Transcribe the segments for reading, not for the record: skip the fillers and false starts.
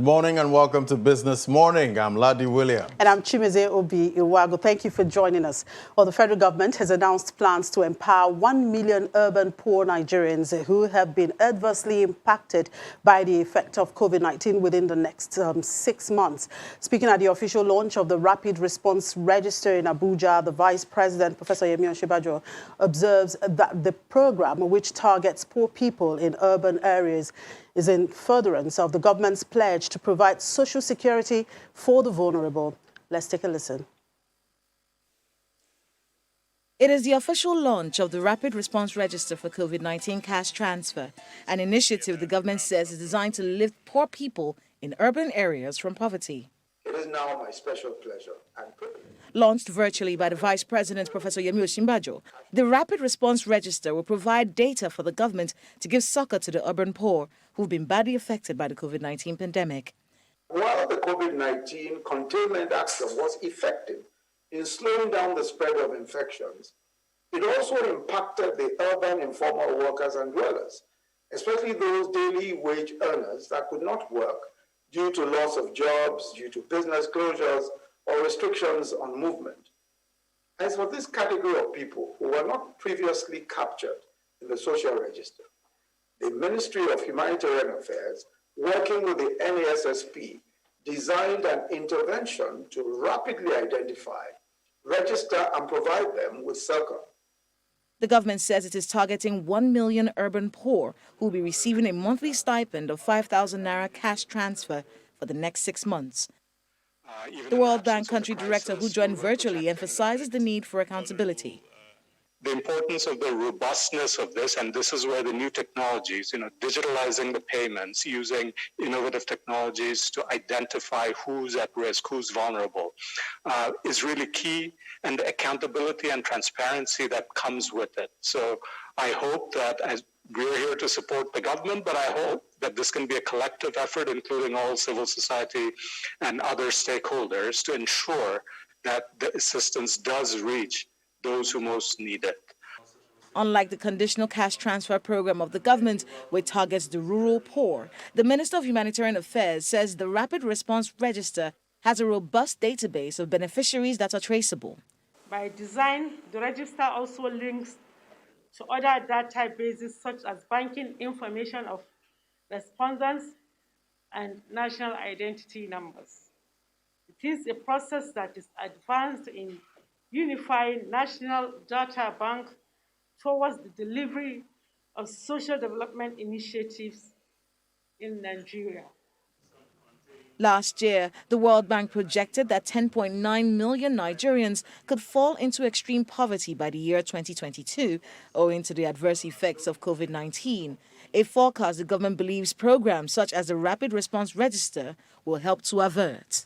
Good morning and welcome to Business Morning. I'm Ladi Williams. And I'm Chimeze Obi Iwago. Thank you for joining us. Well, the federal government has announced plans to empower 1 million urban poor Nigerians who have been adversely impacted by the effect of COVID-19 within the next 6 months. Speaking at the official launch of the Rapid Response Register in Abuja, the Vice President, Professor Yemi Osinbajo, observes that the program, which targets poor people in urban areas, is in furtherance of the government's pledge to provide social security for the vulnerable. Let's take a listen. It is the official launch of the Rapid Response Register for COVID-19 cash transfer, an initiative the government says is designed to lift poor people in urban areas from poverty. It is now my special pleasure and privilege. Launched virtually by the Vice President, Professor Yemi Osinbajo, the Rapid Response Register will provide data for the government to give succor to the urban poor who've been badly affected by the COVID-19 pandemic. While the COVID-19 containment action was effective in slowing down the spread of infections, it also impacted the urban informal workers and dwellers, especially those daily wage earners that could not work due to loss of jobs, due to business closures, or restrictions on movement. As for this category of people who were not previously captured in the social register, the Ministry of Humanitarian Affairs, working with the NASSP, designed an intervention to rapidly identify, register, and provide them with succor. The government says it is targeting 1 million urban poor who will be receiving a monthly stipend of 5,000 naira cash transfer for the next 6 months. The World Bank country director, who joined virtually, emphasizes the need for accountability. The importance of the robustness of this, and this is where the new technologies, digitalizing the payments, using innovative technologies to identify who's at risk, who's vulnerable, is really key, and the accountability and transparency that comes with it. So I hope that, as we're here to support the government, but I hope that this can be a collective effort, including all civil society and other stakeholders, to ensure that the assistance does reach those who most need it. Unlike the conditional cash transfer program of the government, which targets the rural poor, the Minister of Humanitarian Affairs says the Rapid Response Register has a robust database of beneficiaries that are traceable. By design, the register also links to other databases such as banking information of respondents and national identity numbers. It is a process that is advanced in unifying national data bank towards the delivery of social development initiatives in Nigeria. Last year, the World Bank projected that 10.9 million Nigerians could fall into extreme poverty by the year 2022, owing to the adverse effects of COVID-19. A forecast the government believes programs such as the Rapid Response Register will help to avert.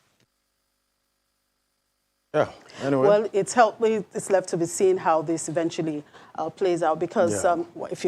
Yeah, anyway. Well, it's left to be seen how this eventually plays out, because if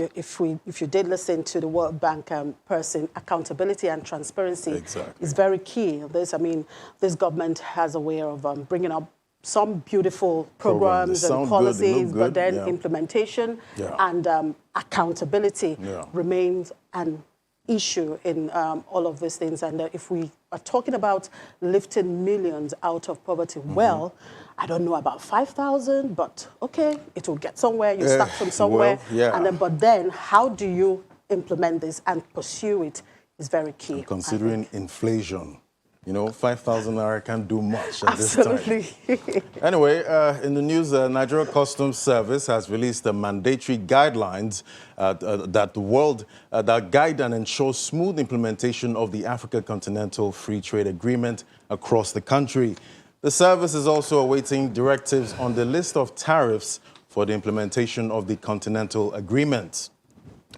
you did listen to the World Bank person, accountability and transparency is very key. This government has a way of bringing up some beautiful programs and policies, but then implementation and accountability remains an issue in all of these things. And if we are talking about lifting millions out of poverty, well, I don't know about 5,000, but okay, it will get somewhere. You start from somewhere, but then how do you implement this and pursue it is very key. And considering inflation, 5,000 naira can't do much at this time. Absolutely. Anyway, in the news, Nigeria Customs Service has released the mandatory guidelines that guide and ensure smooth implementation of the Africa Continental Free Trade Agreement across the country. The service is also awaiting directives on the list of tariffs for the implementation of the Continental Agreement.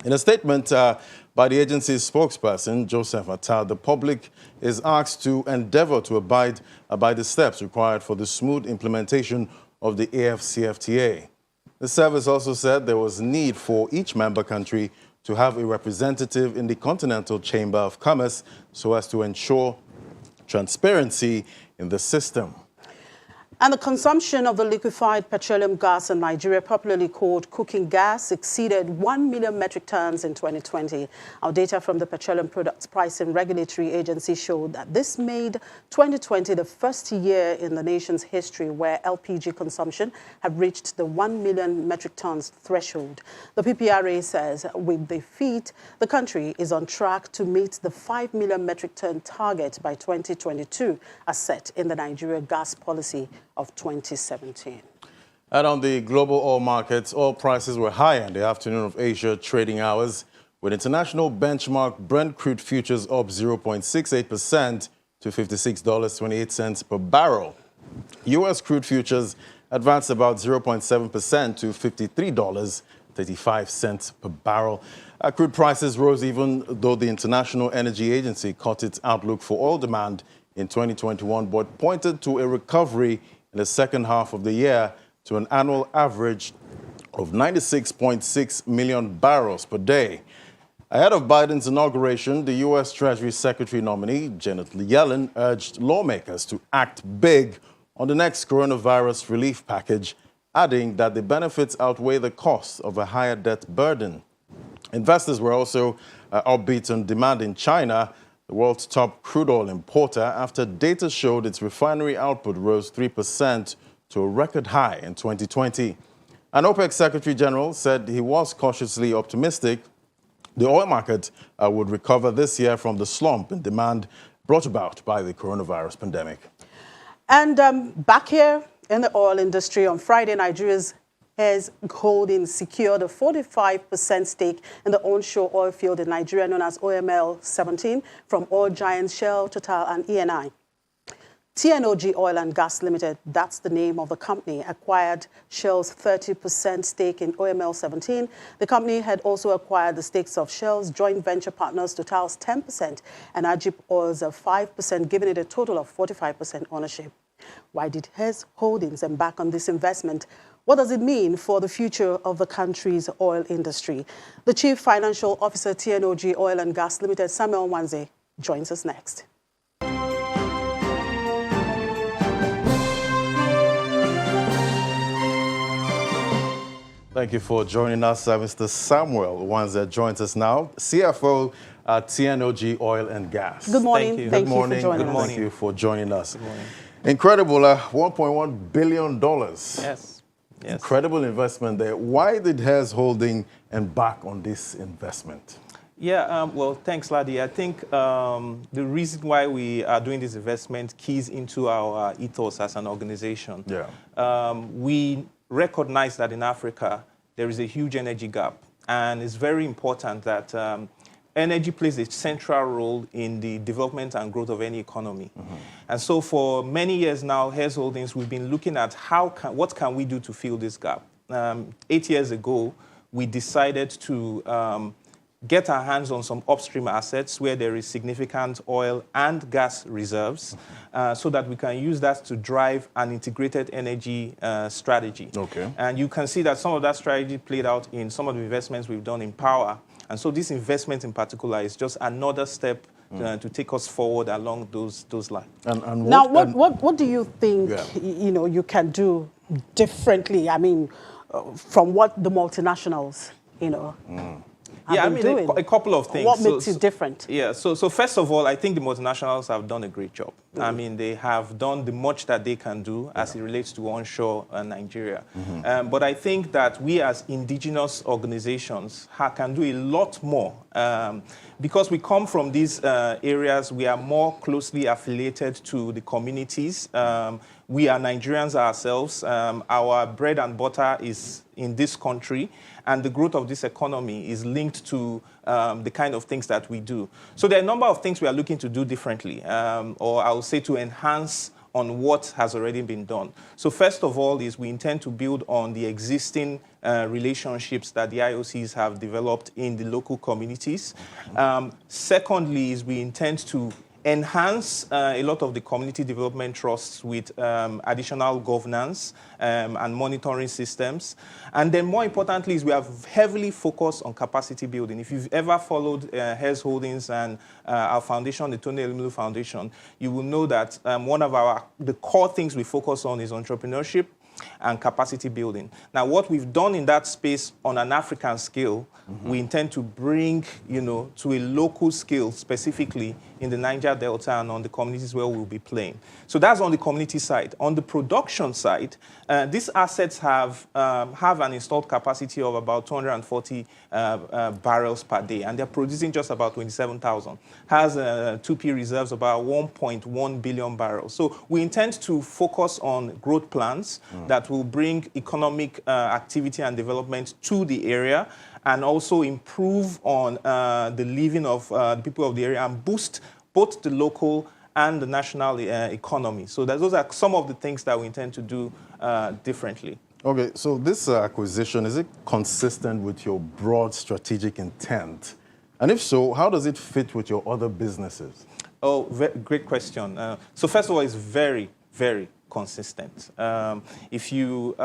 In a statement by the agency's spokesperson, Joseph Attal, the public is asked to endeavor to abide by the steps required for the smooth implementation of the AFCFTA. The service also said there was need for each member country to have a representative in the Continental Chamber of Commerce so as to ensure transparency in the system. And the consumption of the liquefied petroleum gas in Nigeria, popularly called cooking gas, exceeded 1 million metric tons in 2020. Our data from the Petroleum Products Pricing Regulatory Agency showed that this made 2020 the first year in the nation's history where LPG consumption had reached the 1 million metric tons threshold. The PPRA says with the feat, the country is on track to meet the 5 million metric ton target by 2022, as set in the Nigeria gas policy of 2017. And on the global oil markets, oil prices were higher in the afternoon of Asia trading hours, with international benchmark Brent crude futures up 0.68% to $56.28 per barrel. U.S. crude futures advanced about 0.7% to $53.35 per barrel. Crude prices rose even though the International Energy Agency cut its outlook for oil demand in 2021, but pointed to a recovery in the second half of the year to an annual average of 96.6 million barrels per day. Ahead of Biden's inauguration, the U.S. Treasury Secretary nominee, Janet Yellen, urged lawmakers to act big on the next coronavirus relief package, adding that the benefits outweigh the costs of a higher debt burden. Investors were also upbeat on demand in China, the world's top crude oil importer, after data showed its refinery output rose 3% to a record high in 2020. An OPEC Secretary General said he was cautiously optimistic the oil market would recover this year from the slump in demand brought about by the coronavirus pandemic. And back here in the oil industry, on Friday, Nigeria's Hess Holdings secured a 45% stake in the onshore oil field in Nigeria known as OML 17 from oil giants Shell, Total, and ENI. TNOG Oil and Gas Limited, that's the name of the company, acquired Shell's 30% stake in OML 17. The company had also acquired the stakes of Shell's joint venture partners Total's 10% and Ajib Oil's 5%, giving it a total of 45% ownership. Why did Hess Holdings embark on this investment? What does it mean for the future of the country's oil industry? The Chief Financial Officer, TNOG Oil and Gas Limited, Samuel Wanze, joins us next. Thank you for joining us, Mr. Samuel Wanze joins us now, CFO at TNOG Oil and Gas. Good morning. Thank you. For joining us. Thank you for joining us. Good morning. Incredible, $1.1 billion. Yes. Yes. Incredible investment there. Why did Hess Holding embark on this investment? Yeah, well, thanks, Ladi. I think the reason why we are doing this investment keys into our ethos as an organization. Yeah. We recognize that in Africa, there is a huge energy gap. And it's very important that energy plays a central role in the development and growth of any economy. Mm-hmm. And so for many years now, Hess Holdings, we've been looking at what can we do to fill this gap. 8 years ago, we decided to get our hands on some upstream assets where there is significant oil and gas reserves, so that we can use that to drive an integrated energy strategy. Okay. And you can see that some of that strategy played out in some of the investments we've done in power. And so this investment in particular is just another step to take us forward along those lines. And what do you think you can do differently? I mean, from what the multinationals have been doing? A couple of things. What makes it different? Yeah, so first of all, I think the multinationals have done a great job. Mm-hmm. I mean, they have done the much that they can do as it relates to onshore Nigeria. Mm-hmm. But I think that we as indigenous organizations can do a lot more. Because we come from these areas, we are more closely affiliated to the communities. We are Nigerians ourselves. Our bread and butter is in this country, and the growth of this economy is linked to the kind of things that we do. So there are a number of things we are looking to do differently, or I would say to enhance on what has already been done. So first of all is we intend to build on the existing relationships that the IOCs have developed in the local communities. Secondly is we intend to enhance a lot of the community development trusts with additional governance and monitoring systems. And then more importantly is we have heavily focused on capacity building. If you've ever followed Hess Holdings and our foundation, the Tony Elumelu Foundation, you will know that one of the core things we focus on is entrepreneurship and capacity building. Now, what we've done in that space on an African scale, we intend to bring, to a local scale, specifically in the Niger Delta and on the communities where we'll be playing. So that's on the community side. On the production side, these assets have an installed capacity of about 240 barrels per day, and they're producing just about 27,000. Has 2P reserves about 1.1 billion barrels. So we intend to focus on growth plans that will bring economic activity and development to the area, and also improve on the living of the people of the area and boost both the local and the national economy. So those are some of the things that we intend to do differently. Okay, so this acquisition, is it consistent with your broad strategic intent? And if so, how does it fit with your other businesses? Oh, great question. So first of all, it's very, very consistent. If you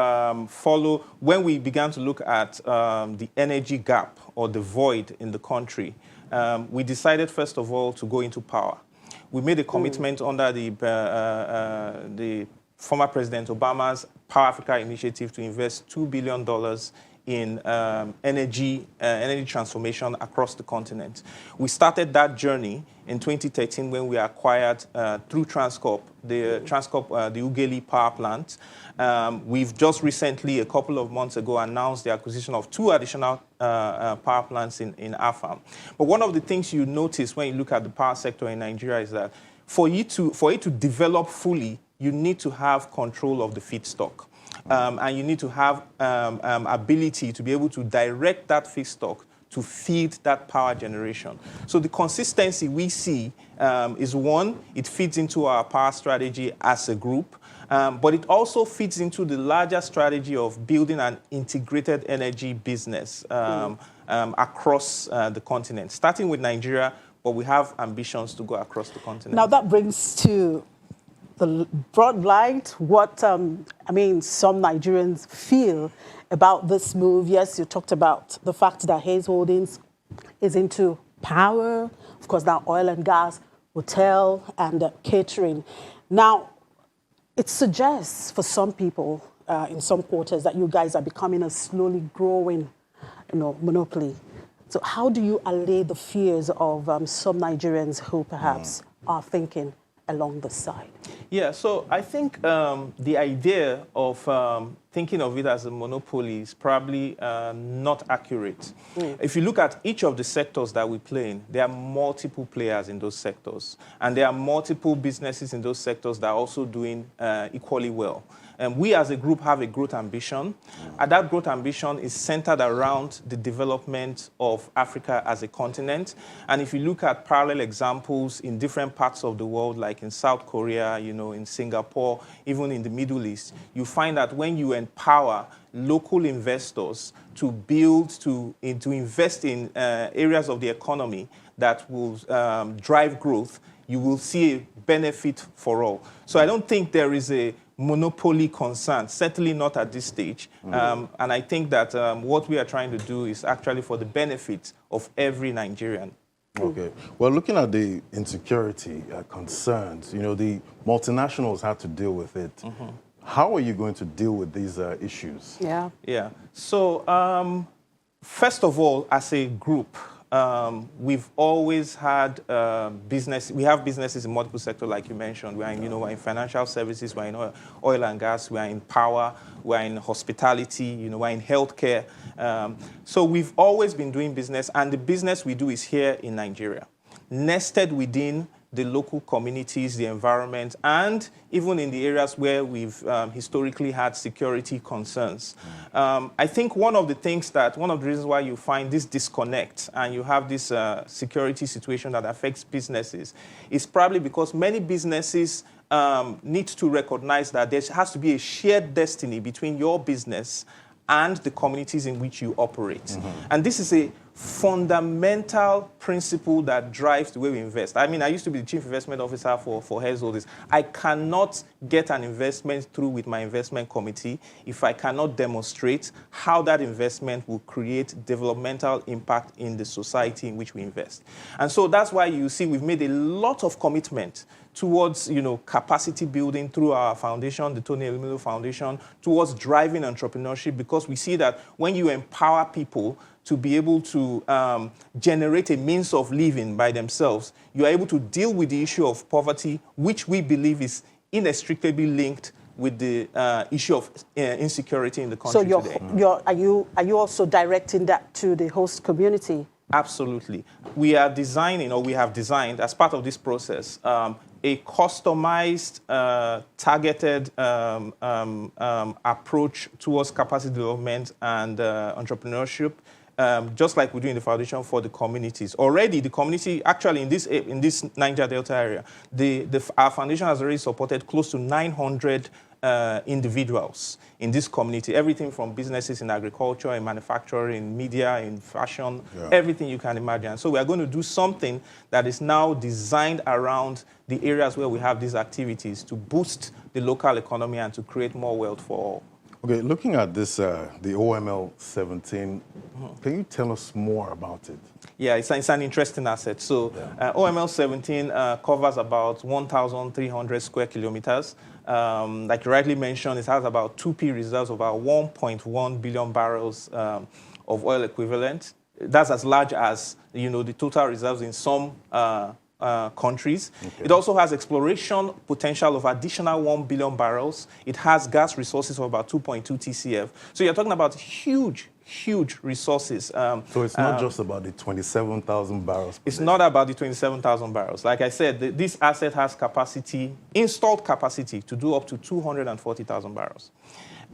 follow, when we began to look at the energy gap or the void in the country, we decided, first of all, to go into power. We made a commitment under the former President Obama's Power Africa initiative to invest $2 billion in energy transformation across the continent. We started that journey in 2013 when we acquired through Transcorp the Ughelli power plant. We've just recently, a couple of months ago, announced the acquisition of 2 additional power plants in AFAM. But one of the things you notice when you look at the power sector in Nigeria is that for it to develop fully, you need to have control of the feedstock. And you need to have ability to be able to direct that feedstock to feed that power generation. So the consistency we see is, one, it feeds into our power strategy as a group, but it also feeds into the larger strategy of building an integrated energy business across the continent, starting with Nigeria, but we have ambitions to go across the continent. Now that brings to the broad light what, some Nigerians feel about this move. Yes, you talked about the fact that Hess Holdings is into power, of course, now oil and gas, hotel, and catering. Now, it suggests for some people in some quarters that you guys are becoming a slowly growing monopoly. So how do you allay the fears of some Nigerians who perhaps are thinking along the side? Yeah, so I think the idea of thinking of it as a monopoly is probably not accurate. If you look at each of the sectors that we play in, there are multiple players in those sectors. And there are multiple businesses in those sectors that are also doing equally well. And we as a group have a growth ambition. And that growth ambition is centered around the development of Africa as a continent. And if you look at parallel examples in different parts of the world, like in South Korea, in Singapore, even in the Middle East, you find that when you empower local investors to invest in areas of the economy that will drive growth, you will see a benefit for all. So I don't think there is a monopoly concern, certainly not at this stage. And I think that what we are trying to do is actually for the benefit of every Nigerian. Okay. Well, looking at the insecurity concerns, the multinationals had to deal with it. How are you going to deal with these issues? Yeah. So, first of all, as a group, we've always had business. We have businesses in multiple sectors, like you mentioned. We're in financial services, we're in oil and gas, we're in power, we're in hospitality, we're in healthcare. So we've always been doing business, and the business we do is here in Nigeria, nested within the local communities, the environment, and even in the areas where we've historically had security concerns. I think one of the reasons why you find this disconnect and you have this security situation that affects businesses is probably because many businesses need to recognize that there has to be a shared destiny between your business and the communities in which you operate. And this is a fundamental principle that drives the way we invest. I mean, I used to be the chief investment officer for Hess Holdings. I cannot get an investment through with my investment committee if I cannot demonstrate how that investment will create developmental impact in the society in which we invest. And so that's why you see we've made a lot of commitment towards, capacity building through our foundation, the Tony Elumelu Foundation, towards driving entrepreneurship, because we see that when you empower people to be able to generate a means of living by themselves, you are able to deal with the issue of poverty, which we believe is inextricably linked with the issue of insecurity in the country today. So are you also directing that to the host community? Absolutely. We are designing, or we have designed, as part of this process, a customized, targeted approach towards capacity development and entrepreneurship, just like we do in the foundation for the communities. Already, the community, actually in this Niger Delta area, our foundation has already supported close to 900 individuals in this community, everything from businesses in agriculture, in manufacturing, in media, in fashion, everything you can imagine. So we are going to do something that is now designed around the areas where we have these activities to boost the local economy and to create more wealth for all. Okay, looking at this, the OML 17, can you tell us more about it? Yeah, it's an interesting asset. So OML 17 covers about 1,300 square kilometers. Like you rightly mentioned, it has about 2P reserves of about 1.1 billion barrels of oil equivalent. That's as large as, the total reserves in some countries. Okay. It also has exploration potential of additional 1 billion barrels. It has gas resources of about 2.2 TCF. So you're talking about huge resources. So it's not just about the 27,000 barrels. It's not about the 27,000 barrels. Like I said, this asset has capacity, installed capacity, to do up to 240,000 barrels.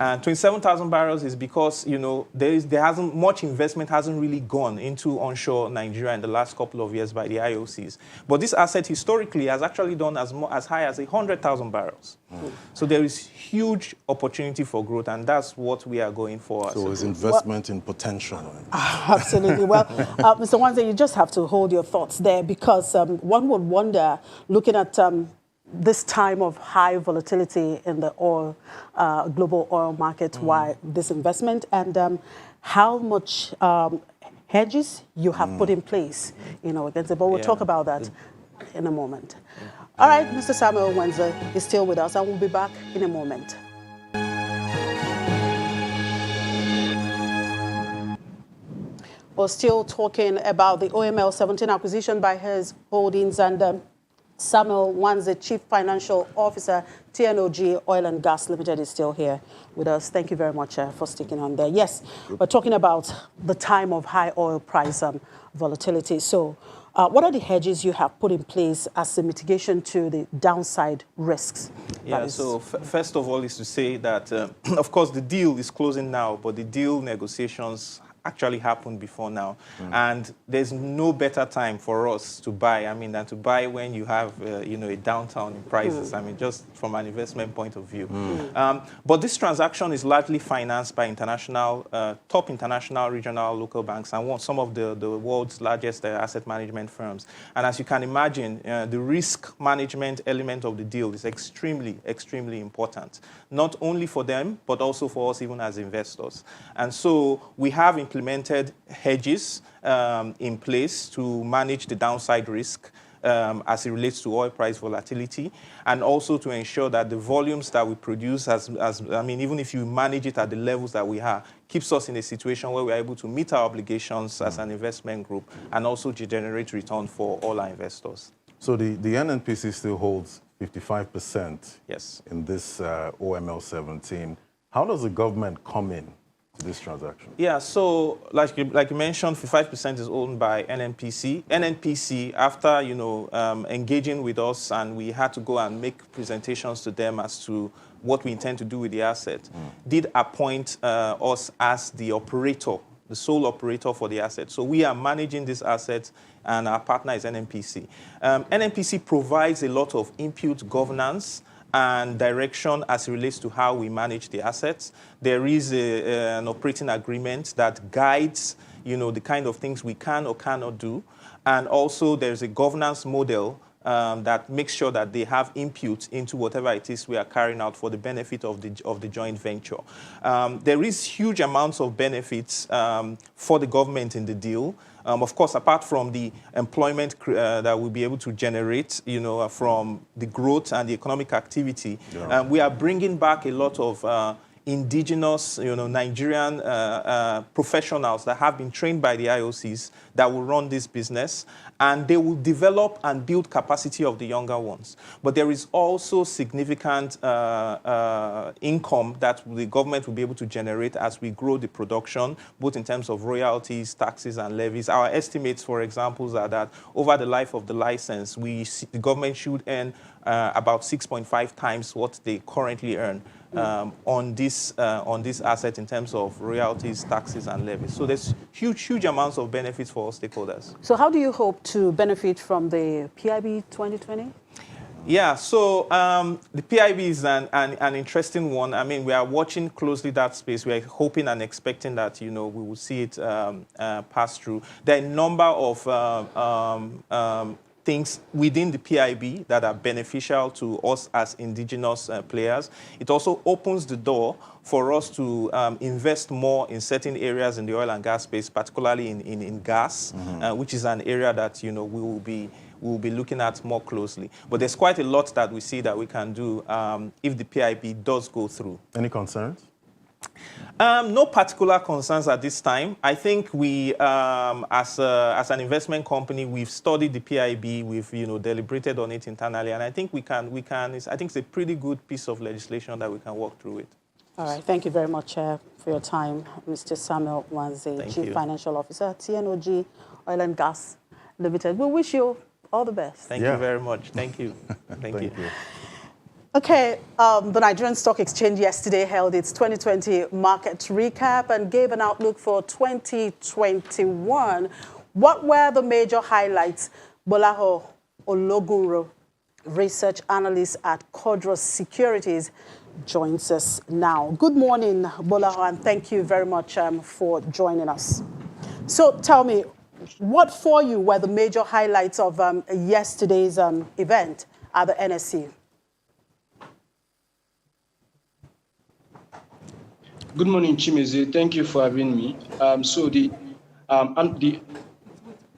And 27,000 barrels is because, much investment hasn't really gone into onshore Nigeria in the last couple of years by the IOCs. But this asset historically has actually done as high as 100,000 barrels. So there is huge opportunity for growth, and that's what we are going for. So it's investment in potential. Absolutely. Well, Mr. Wanze, you just have to hold your thoughts there, because one would wonder, looking at this time of high volatility in the oil, global oil market, why this investment, and how much hedges you have put in place, against it. But we'll talk about that in a moment. All right, Mr. Samuel Wanze is still with us, and we'll be back in a moment. We're still talking about the OML 17 acquisition by Hess Holdings, and Samuel Wanze, Chief Financial Officer, TNOG Oil and Gas Limited, is still here with us. Thank you very much for sticking on there. Yes, we're talking about the time of high oil price volatility. So what are the hedges you have put in place as a mitigation to the downside risks? Yeah, so first of all is to say that, of course, the deal is closing now, but the deal negotiations actually happened before now. And there's no better time for us to buy, than to buy when you have, a downturn in prices, just from an investment point of view. But this transaction is largely financed by top international, regional, local banks, and some of the world's largest asset management firms. And as you can imagine, the risk management element of the deal is extremely, extremely important, not only for them, but also for us even as investors. And so we have implemented hedges in place to manage the downside risk as it relates to oil price volatility, and also to ensure that the volumes that we produce, even if you manage it at the levels that we have, keeps us in a situation where we're able to meet our obligations as an investment group and also to generate return for all our investors. So the NNPC still holds 55% in this OML 17. How does the government come in to this transaction? Yeah, so like you mentioned, 55% is owned by NNPC. NNPC, after engaging with us, and we had to go and make presentations to them as to what we intend to do with the asset, did appoint us as the operator, the sole operator for the asset. So we are managing this asset, and our partner is NNPC. NNPC provides a lot of input, governance, and direction as it relates to how we manage the assets. There is an operating agreement that guides the kind of things we can or cannot do. And also there's a governance model that makes sure that they have input into whatever it is we are carrying out for the benefit of the joint venture. There is huge amounts of benefits for the government in the deal. Of course, apart from the employment that we'll be able to generate, from the growth and the economic activity, we are bringing back a lot of indigenous, Nigerian professionals that have been trained by the IOCs that will run this business, and they will develop and build capacity of the younger ones. But there is also significant income that the government will be able to generate as we grow the production, both in terms of royalties, taxes, and levies. Our estimates, for example, are that over the life of the license, the government should earn about 6.5 times what they currently earn on this asset in terms of royalties, taxes, and levies. So there's huge amounts of benefits for all stakeholders. So how do you hope to benefit from the PIB 2020? Yeah, so the PIB is an interesting one. I mean, we are watching closely that space. We are hoping and expecting that, we will see it pass through. There are a number of things within the PIB that are beneficial to us as indigenous players. It also opens the door for us to invest more in certain areas in the oil and gas space, particularly in gas, which is an area that we will be looking at more closely. But there's quite a lot that we see that we can do if the PIB does go through. Any concerns? No particular concerns at this time. I think we, as an investment company, we've studied the PIB, we've deliberated on it internally, and I think we can. I think it's a pretty good piece of legislation that we can work through it. All right, thank you very much for your time, Mr. Samuel Wanze, Chief Financial Officer, TNOG Oil and Gas Limited. We wish you all the best. Thank you very much. Thank you. Thank you. Okay, the Nigerian Stock Exchange yesterday held its 2020 market recap and gave an outlook for 2021. What were the major highlights? Bolaho Ologunro, research analyst at Codros Securities, joins us now. Good morning, Bolaho, and thank you very much for joining us. So tell me, what for you were the major highlights of yesterday's event at the NSE? Good morning, Chimeze. Thank you for having me. So the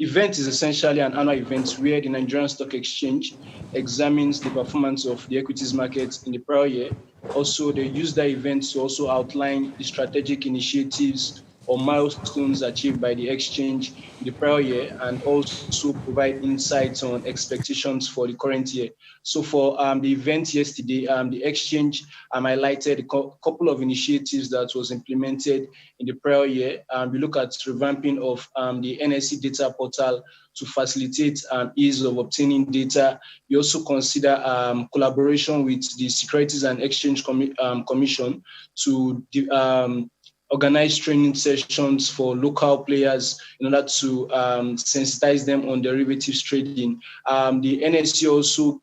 event is essentially an annual event where the Nigerian Stock Exchange examines the performance of the equities markets in the prior year. Also, they use that event to also outline the strategic initiatives or milestones achieved by the exchange in the prior year, and also provide insights on expectations for the current year. So for the event yesterday, the exchange highlighted a couple of initiatives that was implemented in the prior year. We look at revamping of the NSE data portal to facilitate ease of obtaining data. We also consider collaboration with the Securities and Exchange Commission to organize training sessions for local players in order to sensitize them on derivatives trading. The NSE also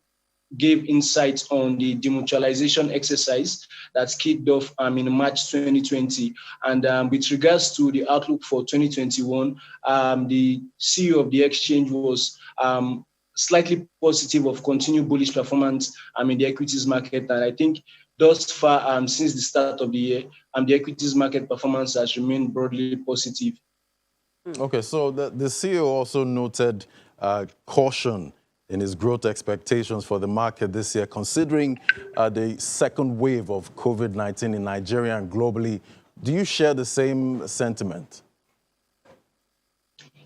gave insights on the demutualization exercise that's kicked off in March 2020. And with regards to the outlook for 2021, the CEO of the exchange was slightly positive of continued bullish performance in the equities market. And I think thus far, since the start of the year, the equities market performance has remained broadly positive. Okay, so the CEO also noted caution in his growth expectations for the market this year, considering the second wave of COVID-19 in Nigeria and globally. Do you share the same sentiment?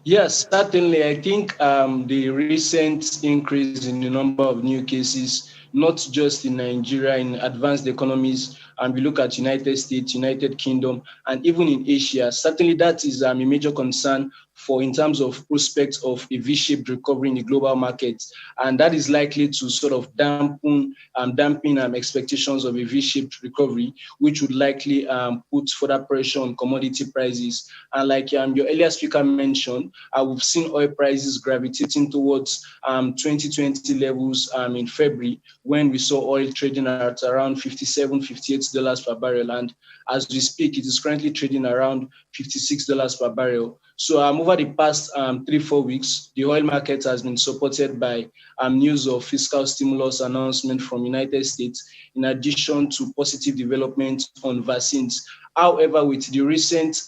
Yes, certainly. I think the recent increase in the number of new cases, not just in Nigeria, in advanced economies, and we look at United States, United Kingdom, and even in Asia, certainly that is a major concern in terms of prospects of a V-shaped recovery in the global markets. And that is likely to sort of dampen expectations of a V-shaped recovery, which would likely put further pressure on commodity prices. And like your earlier speaker mentioned, we've seen oil prices gravitating towards 2020 levels in February, when we saw oil trading at around $57, $58 per barrel. And as we speak, it is currently trading around $56 per barrel. So over the past 3-4 weeks, the oil market has been supported by news of fiscal stimulus announcement from United States, in addition to positive development on vaccines. However, with the recent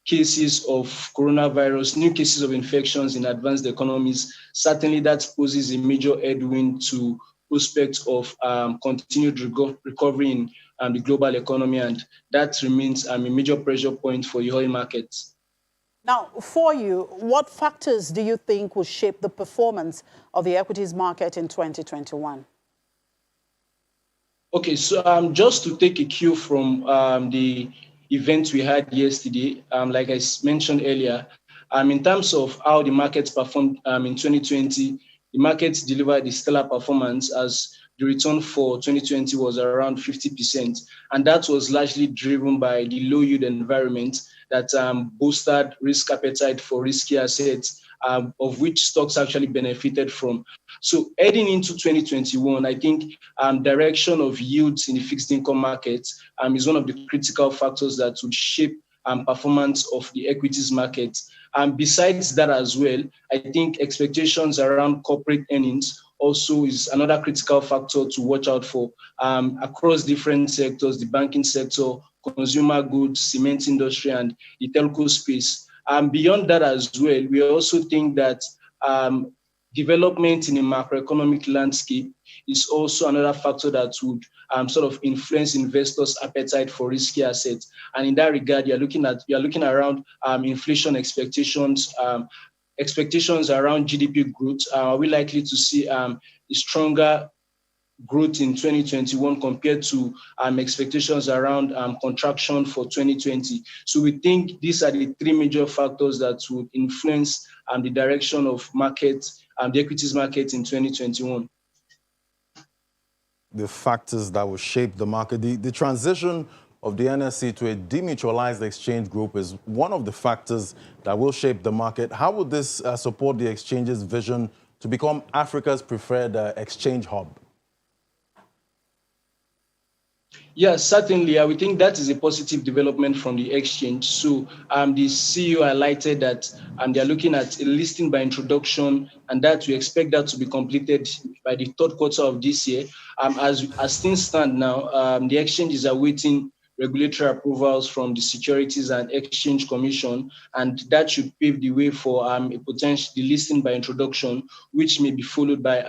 cases of coronavirus, new cases of infections in advanced economies, certainly that poses a major headwind to prospects of continued recovery in the global economy, and that remains a major pressure point for the oil markets. Now, for you, what factors do you think will shape the performance of the equities market in 2021? Okay, so just to take a cue from the event we had yesterday, like I mentioned earlier, in terms of how the markets performed in 2020, the markets delivered a stellar performance as the return for 2020 was around 50%. And that was largely driven by the low yield environment that boosted risk appetite for risky assets, of which stocks actually benefited from. So heading into 2021, I think direction of yields in the fixed income market is one of the critical factors that would shape performance of the equities market. Besides that as well, I think expectations around corporate earnings also is another critical factor to watch out for across different sectors, the banking sector, consumer goods, cement industry, and the telco space. Beyond that as well, we also think that development in the macroeconomic landscape is also another factor that would sort of influence investors' appetite for risky assets. And in that regard, you're looking around inflation expectations, expectations around GDP growth. Are we likely to see a stronger growth in 2021 compared to expectations around contraction for 2020? So we think these are the three major factors that would influence the direction of markets, the equities market in 2021. The factors that will shape the market. The transition of the NSE to a demutualized exchange group is one of the factors that will shape the market. How would this support the exchange's vision to become Africa's preferred exchange hub? Yes, certainly. I would think that is a positive development from the exchange. So the CEO highlighted that they are looking at a listing by introduction, and that we expect that to be completed by the third quarter of this year. As things stand now, the exchange is awaiting regulatory approvals from the Securities and Exchange Commission, and that should pave the way for a potential listing by introduction, which may be followed by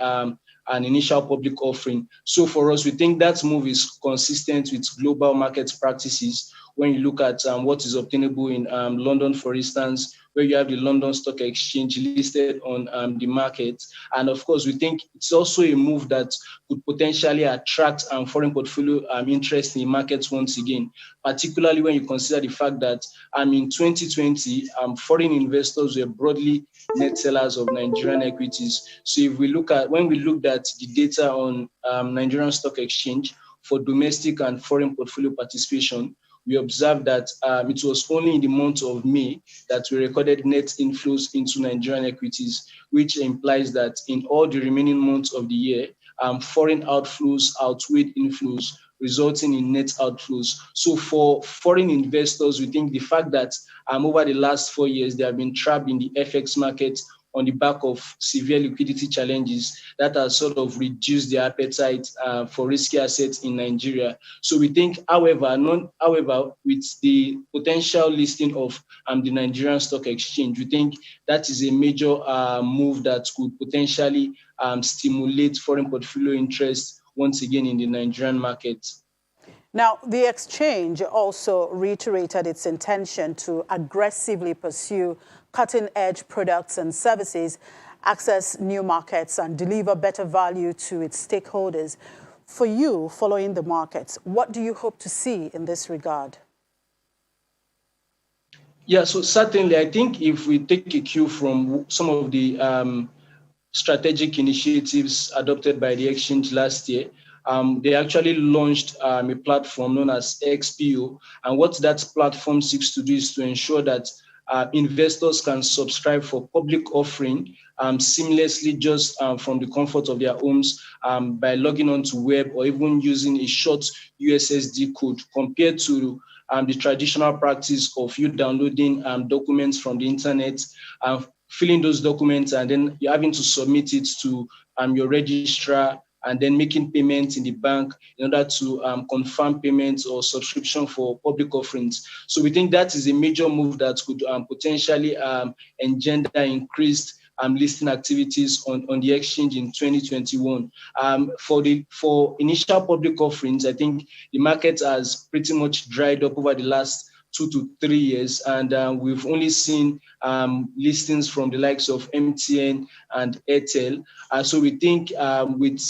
an initial public offering. So for us, we think that move is consistent with global market practices. When you look at what is obtainable in London, for instance, where you have the London Stock Exchange listed on the market. And of course, we think it's also a move that could potentially attract foreign portfolio interest in markets once again, particularly when you consider the fact that in 2020, foreign investors were broadly net sellers of Nigerian equities. So if we looked at the data on Nigerian Stock Exchange for domestic and foreign portfolio participation, we observed that it was only in the month of May that we recorded net inflows into Nigerian equities, which implies that in all the remaining months of the year, foreign outflows outweighed inflows, resulting in net outflows. So for foreign investors, we think the fact that over the last 4 years, they have been trapped in the FX market on the back of severe liquidity challenges that has sort of reduced their appetite for risky assets in Nigeria. So we think, however, with the potential listing of the Nigerian Stock Exchange, we think that is a major move that could potentially stimulate foreign portfolio interest once again in the Nigerian market. Now, the exchange also reiterated its intention to aggressively pursue cutting-edge products and services, access new markets, and deliver better value to its stakeholders. For you, following the markets, what do you hope to see in this regard? Yeah, so certainly, I think if we take a cue from some of the strategic initiatives adopted by the exchange last year, they actually launched a platform known as XPO. And what that platform seeks to do is to ensure that investors can subscribe for public offering seamlessly just from the comfort of their homes by logging on to web or even using a short USSD code, compared to the traditional practice of you downloading documents from the internet, filling those documents, and then you're having to submit it to your registrar, and then making payments in the bank in order to confirm payments or subscription for public offerings. So we think that is a major move that could potentially engender increased listing activities on the exchange in 2021. For initial public offerings, I think the market has pretty much dried up over the last 2 to 3 years, and we've only seen listings from the likes of MTN and Airtel. So we think with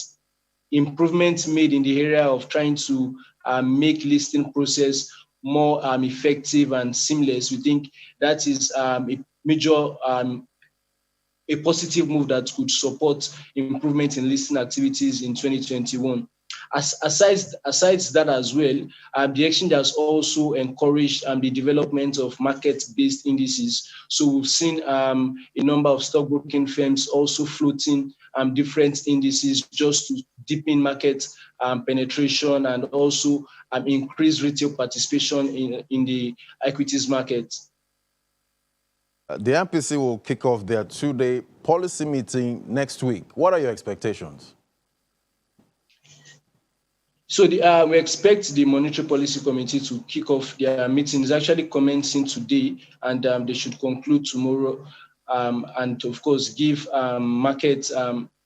improvements made in the area of trying to make listing process more effective and seamless, we think that is a major a positive move that could support improvement in listing activities in 2021. Aside that as well, the exchange has also encouraged the development of market-based indices. So we've seen a number of stockbroking firms also floating different indices just to deepen market penetration and also increase retail participation in the equities market. The MPC will kick off their 2-day policy meeting next week. What are your expectations? So we expect the Monetary Policy Committee to kick off their meeting. It's actually commencing today, and they should conclude tomorrow, and of course give markets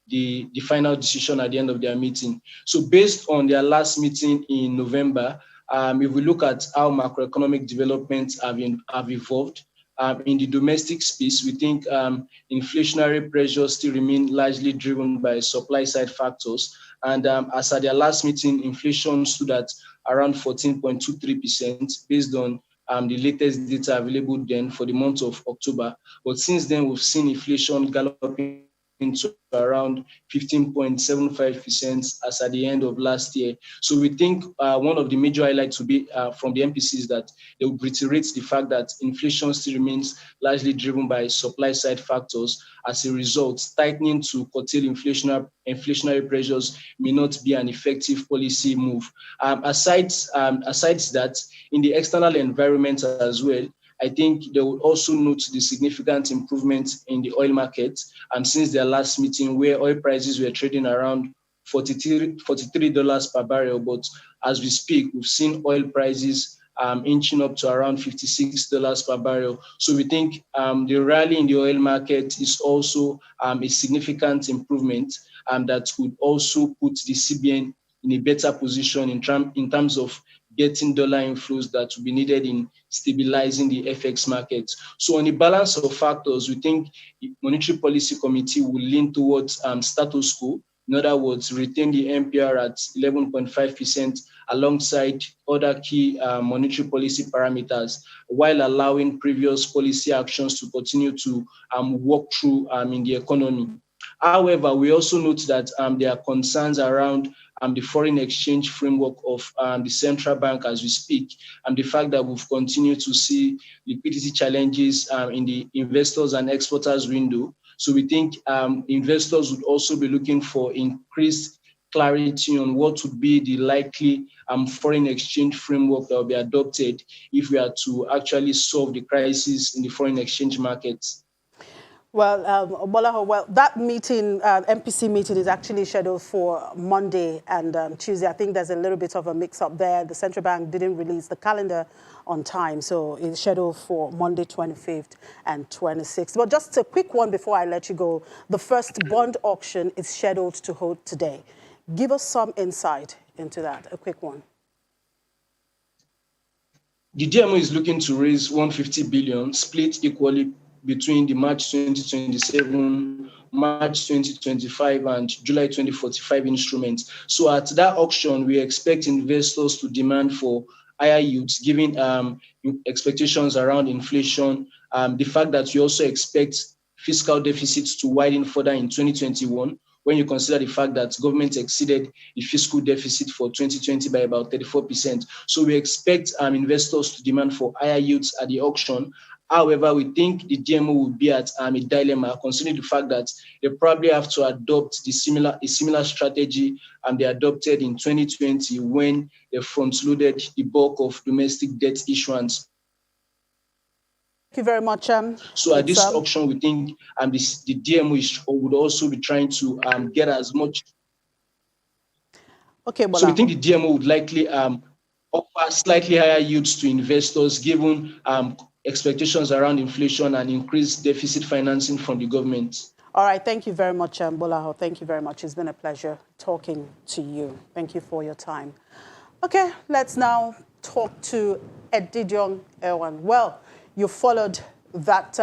the final decision at the end of their meeting. So based on their last meeting in November, if we look at how macroeconomic developments have evolved, in the domestic space, we think inflationary pressures still remain largely driven by supply side factors. And as at their last meeting, inflation stood at around 14.23% based on the latest data available then for the month of October. But since then, we've seen inflation galloping into around 15.75% as at the end of last year. So we think one of the major highlights to be from the MPC is that they will reiterate the fact that inflation still remains largely driven by supply side factors. As a result, tightening to curtail inflationary pressures may not be an effective policy move. Aside that, in the external environment as well, I think they will also note the significant improvement in the oil market since their last meeting, where oil prices were trading around $43 per barrel. But as we speak, we've seen oil prices inching up to around $56 per barrel. So we think the rally in the oil market is also a significant improvement that could also put the CBN in a better position in terms of getting dollar inflows that will be needed in stabilizing the FX market. So on the balance of factors, we think the Monetary Policy Committee will lean towards status quo. In other words, retain the MPR at 11.5% alongside other key monetary policy parameters, while allowing previous policy actions to continue to work through in the economy. However, we also note that there are concerns around the foreign exchange framework of the central bank as we speak, and the fact that we've continued to see liquidity challenges in the investors and exporters window. So we think investors would also be looking for increased clarity on what would be the likely foreign exchange framework that will be adopted if we are to actually solve the crisis in the foreign exchange markets. Well, Bolaho, that meeting, MPC meeting, is actually scheduled for Monday and Tuesday. I think there's a little bit of a mix-up there. The central bank didn't release the calendar on time, so it's scheduled for Monday, 25th and 26th. But just a quick one before I let you go. The first bond auction is scheduled to hold today. Give us some insight into that, a quick one. The DMO is looking to raise 150 billion, split equally between the March 2027, March 2025, and July 2045 instruments. So at that auction, we expect investors to demand for higher yields, given expectations around inflation, the fact that we also expect fiscal deficits to widen further in 2021, when you consider the fact that government exceeded the fiscal deficit for 2020 by about 34%. So we expect investors to demand for higher yields at the auction. However, we think the DMO will be at a dilemma, considering the fact that they probably have to adopt a similar strategy they adopted in 2020 when they front-loaded the bulk of domestic debt issuance. Thank you very much. So at this auction, we think the DMO would also be trying to get as much. Okay, so we think the DMO would likely offer slightly higher yields to investors, given expectations around inflation and increased deficit financing from the government. All right, thank you very much, Bolaho. Thank you very much. It's been a pleasure talking to you. Thank you for your time. Okay, let's now talk to Edidiong Ewan. Well, you followed that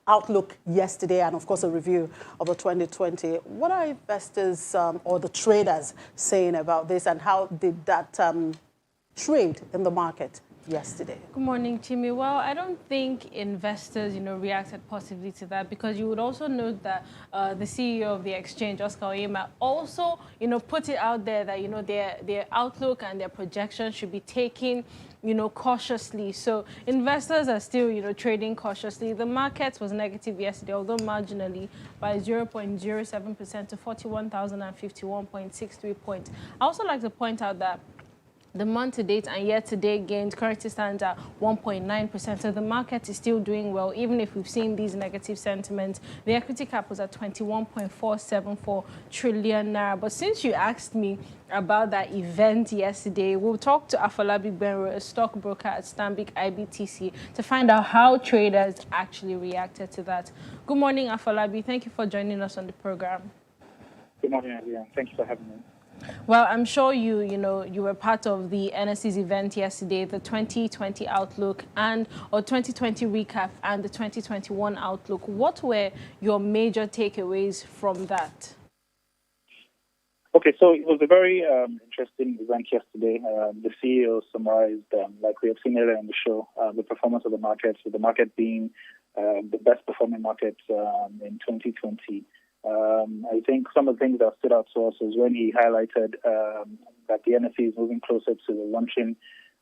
outlook yesterday and, of course, a review of the 2020. What are investors or the traders saying about this, and how did that trade in the market yesterday? Good morning, Chimi. Well, I don't think investors, reacted positively to that, because you would also note that the CEO of the exchange, Oscar Oyema, also, put it out there that, their outlook and their projection should be taken, cautiously. So investors are still, trading cautiously. The market was negative yesterday, although marginally, by 0.07% to 41,051.63 points. I also like to point out that the month-to-date and year-to-date gains currently stands at 1.9%. So the market is still doing well, even if we've seen these negative sentiments. The equity cap was at 21.474 trillion naira. But since you asked me about that event yesterday, we'll talk to Afolabi Benro, a stockbroker at Stanbic IBTC, to find out how traders actually reacted to that. Good morning, Afolabi. Thank you for joining us on the program. Good morning, everyone. Thank you for having me. Well, I'm sure you were part of the NSE's event yesterday, the 2020 outlook or 2020 recap and the 2021 outlook. What were your major takeaways from that? Okay, so it was a very interesting event yesterday. The CEO summarized, like we have seen earlier in the show, the performance of the markets, with the market being the best performing market in 2020. I think some of the things that stood out to us is when he highlighted that the NSE is moving closer to the launching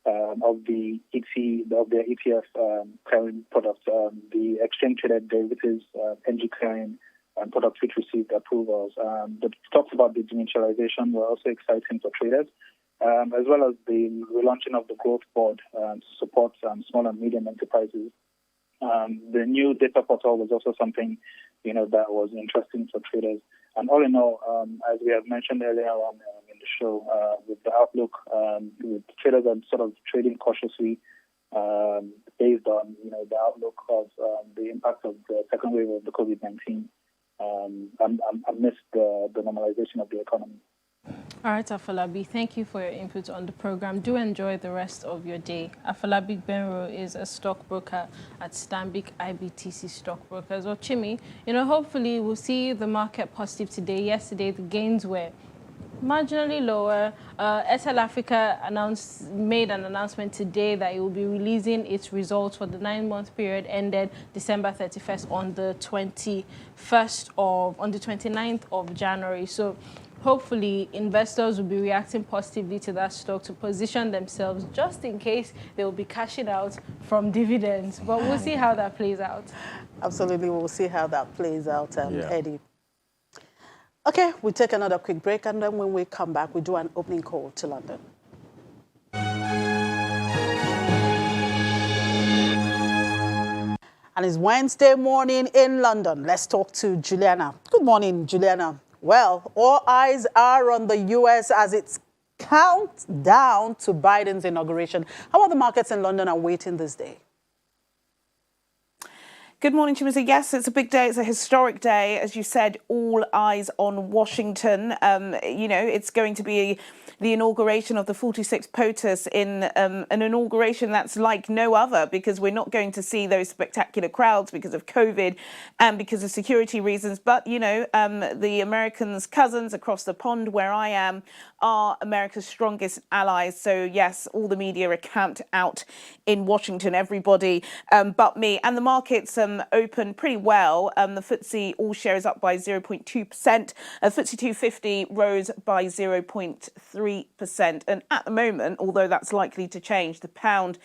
of their ETF clearing product, the exchange-traded derivatives, NG clearing product, which received approvals. The talks about the demutualization were also exciting for traders, as well as the relaunching of the growth board to support small and medium enterprises. The new data portal was also something, that was interesting for traders. And all in all, as we have mentioned earlier on in the show, with the outlook, with traders are sort of trading cautiously based on, the outlook of the impact of the second wave of the COVID-19 amidst the normalization of the economy. All right, Afolabi, thank you for your input on the program. Do enjoy the rest of your day. Afolabi Benro is a stockbroker at Stanbic IBTC Stockbrokers. Well, Chimi, hopefully we'll see the market positive today. Yesterday, the gains were marginally lower. SL Africa made an announcement today that it will be releasing its results for the 9-month period ended December 31st on the 29th of January. So hopefully investors will be reacting positively to that stock to position themselves just in case they will be cashing out from dividends. But we'll see how that plays out. Absolutely, we'll see how that plays out, Eddie. Okay, we'll take another quick break, and then when we come back, we do an opening call to London. And it's Wednesday morning in London. Let's talk to Juliana. Good morning, Juliana. Well, all eyes are on the U.S. as it's countdown to Biden's inauguration. How are the markets in London awaiting this day? Good morning, Chimisa. Yes, it's a big day. It's a historic day. As you said, all eyes on Washington. It's going to be the inauguration of the 46th POTUS in an inauguration that's like no other, because we're not going to see those spectacular crowds because of COVID and because of security reasons. But, the Americans' cousins across the pond where I am are America's strongest allies. So, yes, all the media are camped out in Washington, everybody but me. And the markets open pretty well. The FTSE all shares up by 0.2%. FTSE 250 rose by 0.3%. And at the moment, although that's likely to change, the pound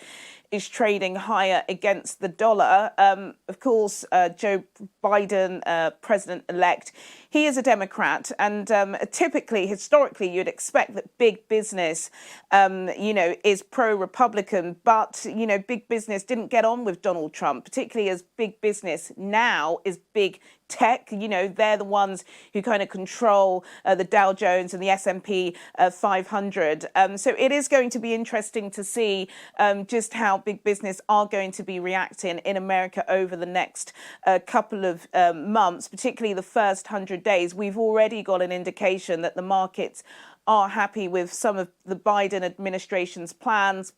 is trading higher against the dollar. Of course, Joe Biden, president-elect, he is a Democrat, and typically, historically, you'd expect that big business, is pro-Republican, but, big business didn't get on with Donald Trump, particularly as big business now is big tech. They're the ones who kind of control the Dow Jones and the S&P 500. So it is going to be interesting to see just how big business are going to be reacting in America over the next couple of months, particularly the first 100 days. We've already got an indication that the markets are happy with some of the Biden administration's plans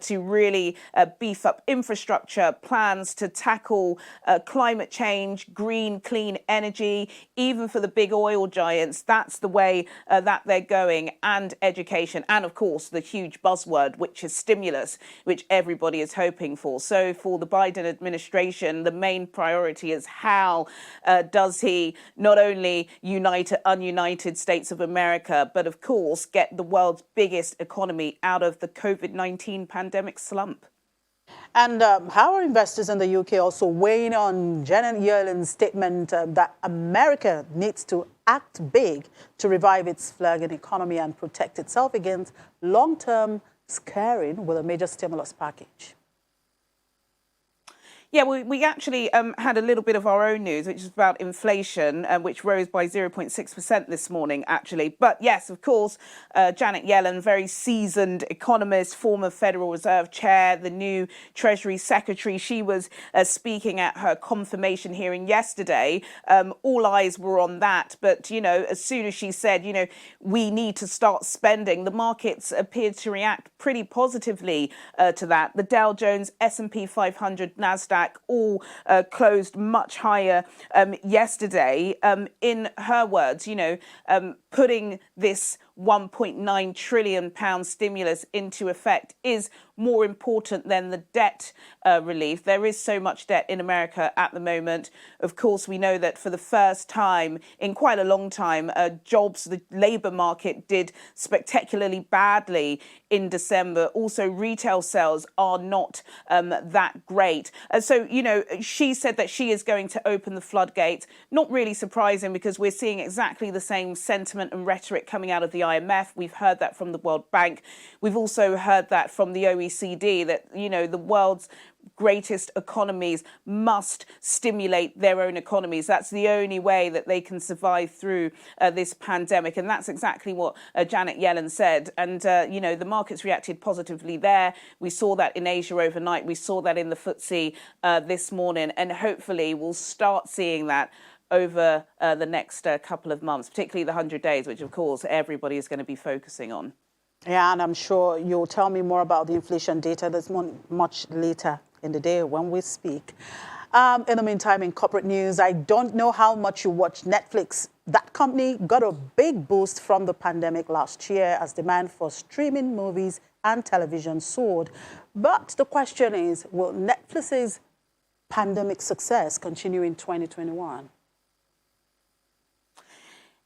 to really beef up infrastructure, plans to tackle climate change, green, clean energy, even for the big oil giants. That's the way that they're going, and education, and of course the huge buzzword, which is stimulus, which everybody is hoping for. So for the Biden administration, the main priority is how does he not only unite ununited states of America, but of course get the world's biggest economy out of the COVID-19 pandemic slump. And how are investors in the UK also weighing on Janet Yellen's statement that America needs to act big to revive its flagging economy and protect itself against long-term scaring with a major stimulus package? Yeah, we actually had a little bit of our own news, which is about inflation, which rose by 0.6% this morning, actually. But yes, of course, Janet Yellen, very seasoned economist, former Federal Reserve Chair, the new Treasury Secretary. She was speaking at her confirmation hearing yesterday. All eyes were on that. But, as soon as she said, we need to start spending, the markets appeared to react pretty positively to that. The Dow Jones, S&P 500, NASDAQ, all closed much higher yesterday. In her words, putting this £1.9 trillion stimulus into effect is more important than the debt relief. There is so much debt in America at the moment. Of course, we know that for the first time in quite a long time, jobs, the labour market did spectacularly badly in December. Also, retail sales are not that great. So, she said that she is going to open the floodgates. Not really surprising, because we're seeing exactly the same sentiment and rhetoric coming out of the IMF. We've heard that from the World Bank. We've also heard that from the OECD, that, the world's greatest economies must stimulate their own economies. That's the only way that they can survive through this pandemic. And that's exactly what Janet Yellen said. And, the markets reacted positively there. We saw that in Asia overnight. We saw that in the FTSE this morning. And hopefully we'll start seeing that over the next couple of months, particularly the 100 days, which, of course, everybody is going to be focusing on. Yeah, and I'm sure you'll tell me more about the inflation data that's much later in the day when we speak. In the meantime, in corporate news, I don't know how much you watch Netflix. That company got a big boost from the pandemic last year as demand for streaming movies and television soared. But the question is, will Netflix's pandemic success continue in 2021?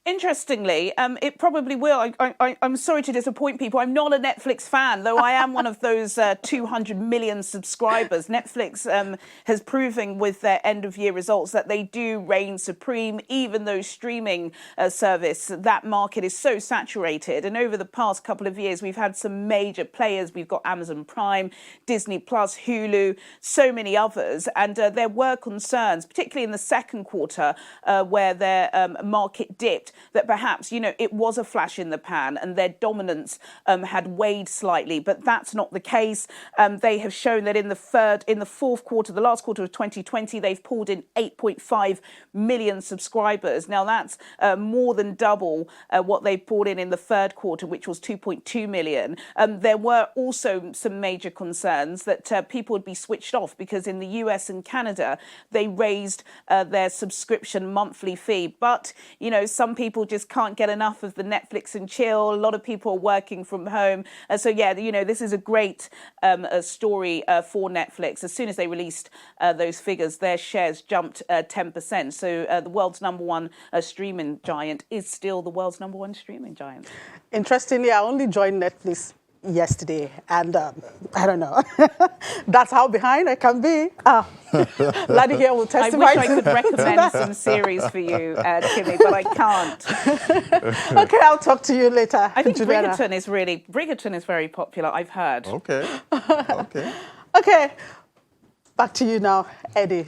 Interestingly, it probably will. I'm sorry to disappoint people. I'm not a Netflix fan, though I am one of those 200 million subscribers. Netflix has proven with their end-of-year results that they do reign supreme, even though streaming service, that market is so saturated. And over the past couple of years, we've had some major players. We've got Amazon Prime, Disney Plus, Hulu, so many others. And there were concerns, particularly in the second quarter, where their market dipped, that perhaps, it was a flash in the pan and their dominance had waned slightly. But that's not the case. They have shown that in the fourth quarter, the last quarter of 2020, they've pulled in 8.5 million subscribers. Now, that's more than double what they pulled in the third quarter, which was 2.2 million. There were also some major concerns that people would be switched off, because in the US and Canada, they raised their subscription monthly fee. But, some people just can't get enough of the Netflix and chill. A lot of people are working from home. So, yeah, this is a great story for Netflix. As soon as they released those figures, their shares jumped 10%. So the world's number one streaming giant is still the world's number one streaming giant. Interestingly, I only joined Netflix yesterday, and I don't know. That's how behind I can be. Laddie here will testify. I wish I could recommend some series for you, Timmy, but I can't. Okay, I'll talk to you later. I think Juliana. Brigaton is very popular, I've heard. Okay. Okay, back to you now, Eddie,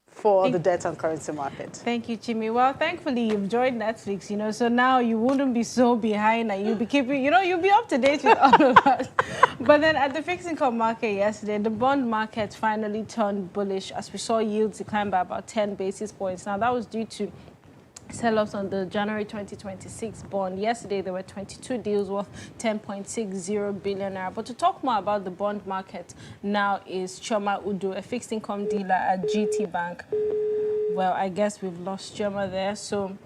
for the debt and currency market. Thank you, Jimmy. Well, thankfully, you've joined Netflix, so now you wouldn't be so behind and you'll be keeping, you'll be up to date with all of us. But then at the fixed income market yesterday, the bond market finally turned bullish as we saw yields decline by about 10 basis points. Now, that was due to sell-offs on the January 2026 bond. Yesterday, there were 22 deals worth 10.60 billion naira. But to talk more about the bond market now is Chioma Udo, a fixed income dealer at GT Bank. Well, I guess we've lost Chioma there. So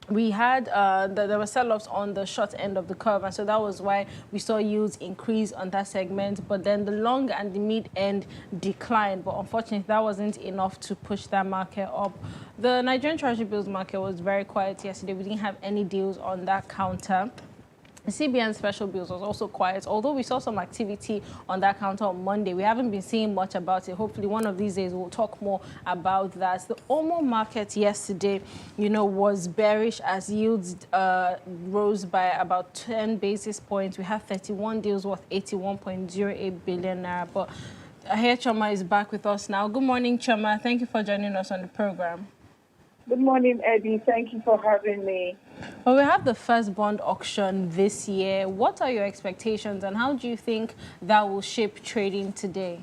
we had, there were sell-offs on the short end of the curve, and so that was why we saw yields increase on that segment, but then the long and the mid end declined, but unfortunately that wasn't enough to push that market up. The Nigerian Treasury bills market was very quiet yesterday. We didn't have any deals on that counter. The CBN special bills was also quiet, although we saw some activity on that counter on Monday. We haven't been seeing much about it. Hopefully one of these days we'll talk more about that. The OMO market yesterday, was bearish as yields rose by about 10 basis points. We have 31 deals worth 81.08 billion naira. But I hear Chioma is back with us now. Good morning, Chioma. Thank you for joining us on the program. Good morning, Eddie. Thank you for having me. Well, we have the first bond auction this year. What are your expectations and how do you think that will shape trading today?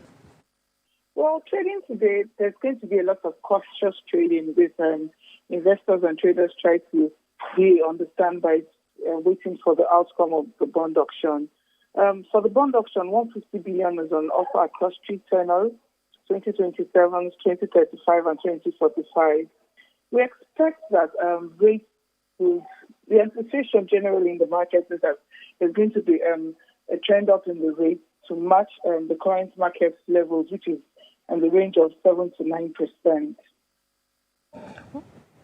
Well, trading today, there's going to be a lot of cautious trading with investors and traders try to be on the standby waiting for the outcome of the bond auction. For the bond auction, 150 billion is on offer across three tenors, 2027, 2035, and 2045. We expect that rates will, the anticipation generally in the market is that there's going to be a trend up in the rates to match the current market levels, which is in the range of 7 to 9%.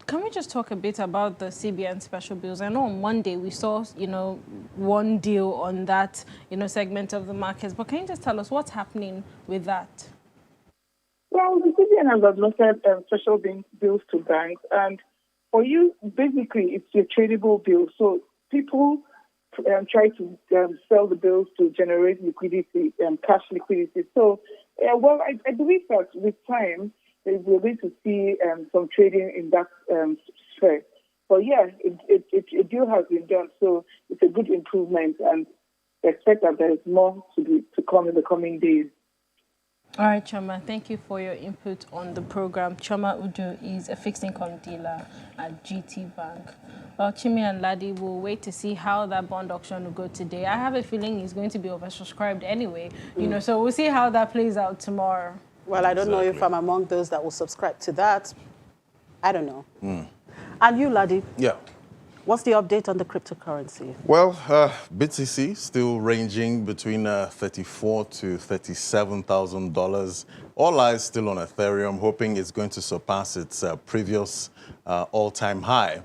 Can we just talk a bit about the CBN special bills? I know on Monday we saw, one deal on that, segment of the markets, but can you just tell us what's happening with that? Well, the CBN has allotted special bills to banks, and for you, basically, it's your tradable bill. So people try to sell the bills to generate liquidity, cash liquidity. So, I believe that with time, we're going to see some trading in that sphere. But yeah, a deal has been done, so it's a good improvement, and I expect that there is more to come in the coming days. All right, Chioma, thank you for your input on the program. Chioma Udo is a fixed income dealer at GT Bank. Well, Chimi and Laddie will wait to see how that bond auction will go today. I have a feeling it's going to be oversubscribed anyway, so we'll see how that plays out tomorrow. Well, I don't know if I'm among those that will subscribe to that. I don't know. And you, Laddie? Yeah. What's the update on the cryptocurrency? Well, BTC still ranging between $34,000 to $37,000. All eyes still on Ethereum, hoping it's going to surpass its previous all-time high.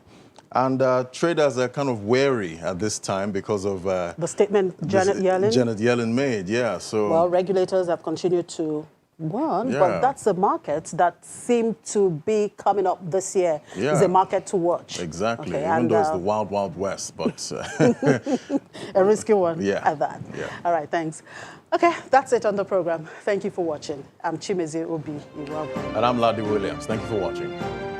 And traders are kind of wary at this time because of the statement Janet Yellen made. Yeah. So well, regulators have continued to warn, but that's a market that seemed to be coming up this year. It's a market to watch. Exactly. Okay, even though it's the wild, wild west, but a risky one at that. Yeah. All right, thanks. Okay, that's it on the program. Thank you for watching. I'm Chimeze Obi. You're welcome. And I'm Laddie Williams. Thank you for watching.